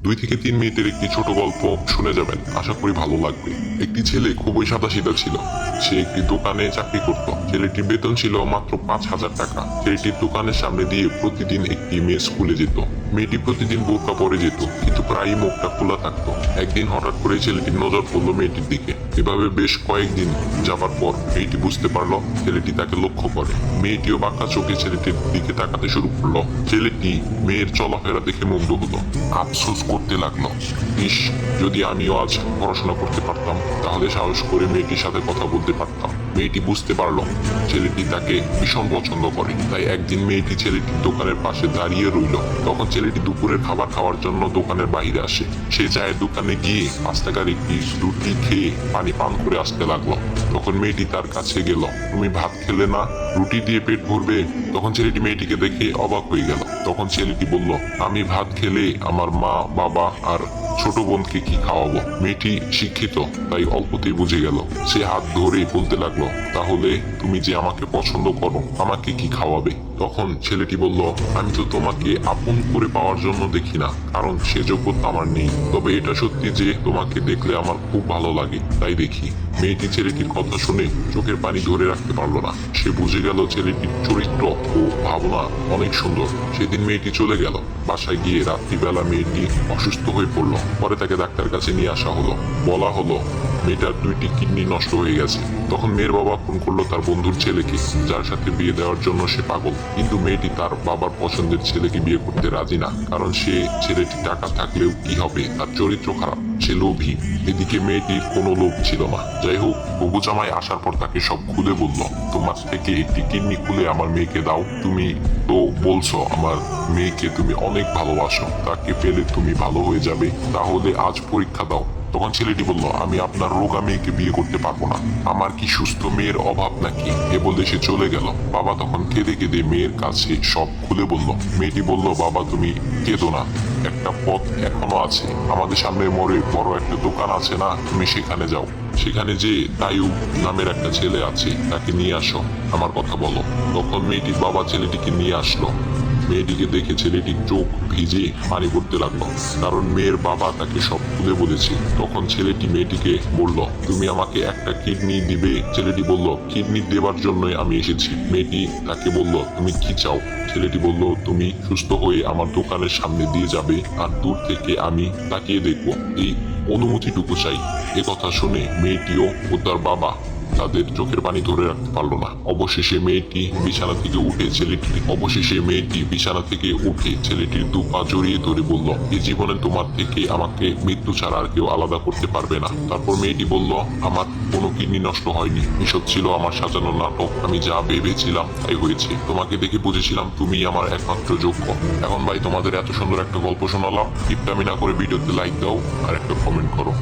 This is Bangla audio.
2 থেকে 3 মিনিটের একটি ছোট গল্প শুনে যাবেন, আশা করি ভালো লাগবে। একটি ছেলে খুবই সাদাসিধা ছিল। সে একটি দোকানে চাকরি করত। ছেলেটির বেতন ছিল মাত্র 5,000 টাকা। ছেলেটির দোকানের সামনে দিয়ে প্রতিদিন একটি মেয়ে স্কুলে যেত। মেয়েটি প্রতিদিন বোরকা পরে যেত, কিন্তু প্রায়ই মুখটা খোলা থাকতো। একদিন হঠাৎ করে ছেলেটির নজর পড়লো মেয়েটির দিকে। এভাবে বেশ কয়েকদিন যাবার পর মেয়েটি বুঝতে পারলো ছেলেটি তাকে লক্ষ্য করে। মেয়েটিও বাঁকা চোখে ছেলেটির দিকে তাকাতে শুরু করলো। ছেলেটি মেয়ের চলাফেরা দেখে মুগ্ধ হলো। আফসোস করতে লাগলো, ইস, যদি আমিও আজ পড়াশোনা করতে পারতাম, তাহলে সাহস করে মেয়েটির সাথে কথা বলতে পারতাম। মেয়েটি বুঝতে পারলো ছেলেটি তাকে ভীষণ পছন্দ করে। তাই একদিন মেয়েটি ছেলেটির দোকানের পাশে দাঁড়িয়ে রইল। তখন ছেলেটি দুপুরের খাবার খাওয়ার জন্য দোকানের বাইরে আসে। সে চায়ের দোকানে গিয়ে 5 টাকার একটি রুটি খেয়ে পানি পান করে আসতে লাগলো। তখন মেয়েটি তার কাছে গেল। তুমি ভাত খেলে না, রুটি দিয়ে পেট ভরবে? তখন ছেলেটি মেয়েটিকে দেখে অবাক হয়ে গেল। তখন ছেলেটি বলল, আমি ভাত খেলে আমার মা, বাবা আর ছোট বোনকে কি খাওয়াবো? মেয়েটি শিক্ষিত, তাই অল্পতেই বুঝে গেল। সে হাত ধরে বলতে লাগলো, তাহলে তুমি যে আমাকে পছন্দ করো, আমাকে কি খাওয়াবে? তখন ছেলেটি বলল, আমি তো তোমাকে আপন করে পাওয়ার জন্য দেখি না, কারণ সে যোগ্যতা আমার নেই। তবে এটা সত্যি যে তোমাকে দেখলে আমার খুব ভালো লাগে, তাই দেখি। মেয়েটি ছেলেটির কথা শুনে চোখের পানি ধরে রাখতে পারলো না। সে বুঝে গেল ছেলেটির চরিত্র ও ভাবনা অনেক সুন্দর। সেদিন মেয়েটি চলে গেল। বাসায় গিয়ে রাত্রিবেলা মেয়েটি অসুস্থ হয়ে পড়লো। পরে তাকে ডাক্তার কাছে নিয়ে আসা হলো। বলা হলো মেয়েটার 2টি কিডনি নষ্ট হয়ে গেছে। তখন মেয়ের বাবা ফোন করলো তার বন্ধুর ছেলেকে, যার সাথে বিয়ে দেওয়ার জন্য সে পাগল। কিন্তু মেয়েটি তার বাবার পছন্দের ছেলেকে বিয়ে করতে রাজি না, কারণ সে ছেলেটি টাকা থাকলেও কি হবে, তার চরিত্র খারাপ, সে লোভী। এদিকে মেয়েটির কোনো লোভ ছিল না। যাই হোক, বুবু জামাই আসার পর তাকে সব খুলে বলল, তোমার থেকে একটি কিডনি খুলে আমার মেয়েকে দাও। তুমি তো বলছো আমার মেয়েকে তুমি অনেক ভালোবাসো, তাকে পেলে তুমি ভালো হয়ে যাবে, তাহলে আজ পরীক্ষা দাও। তখন ছেলেটি বলল, আমি আপনার রোগা মেয়েকে বিয়ে করতে পারবো না, আমার কি সুস্থ মেয়ের অভাব নাকি? এ বলে সে চলে গেল। বাবা তখন কেঁদে কেঁদে মেয়ের কাছে সব খুলে বলল। মেয়েটি বলল, বাবা তুমি কেঁদো না, একটা পথ এখনো আছে। আমাদের সামনে মোড়ে বড় একটা দোকান আছে না, তুমি সেখানে যাও। সেখানে যে তায়ু নামের একটা ছেলে আছে, তাকে নিয়ে আসো, আমার কথা বলো। তখন মেয়েটির বাবা ছেলেটিকে নিয়ে আসলো। মেয়েটিকে দেখে ছেলেটির চোখ ভিজে পানি পড়তে লাগলো, কারণ মেয়ের বাবা তাকে সব খুলে বলেছে। তখন ছেলেটি মেয়েটিকে বলল, তুমি আমাকে একটা কিডনি দিবে? ছেলেটি বলল, কিডনি দেবার জন্যই আমি এসেছি। মেয়েটি তাকে বলল, তুমি কি চাও? ছেলেটি বলল, তুমি সুস্থ হয়ে আমার দোকানের সামনে দিয়ে যাবে, আর দূর থেকে আমি তাকিয়ে দেখবো, এই অনুমতিটুকু চাই। এ কথা শুনে মেয়েটিও ও তার বাবা তাদের চোখের পানি ধরে রাখতে পারলো না। অবশেষে মেয়েটি বিছানা থেকে উঠে ছেলেটির 2 পা জড়িয়ে ধরে বলল, এই জীবনে তোমার থেকে আমাকে মৃত্যু ছাড়া আর কেউ আলাদা করতে পারবে না। তারপর মেয়েটি বলল, আমার কোনো কিডনি নষ্ট হয়নি, এসব ছিল আমার সাজানো নাটক। আমি যা ভেবেছিলাম তাই হয়েছে। তোমাকে দেখে বুঝেছিলাম তুমি আমার একমাত্র যোগ্য। এখন ভাই, তোমাদের এত সুন্দর একটা গল্প শোনালাম, টিপটামি না করে ভিডিওতে লাইক দাও আর একটা কমেন্ট করো।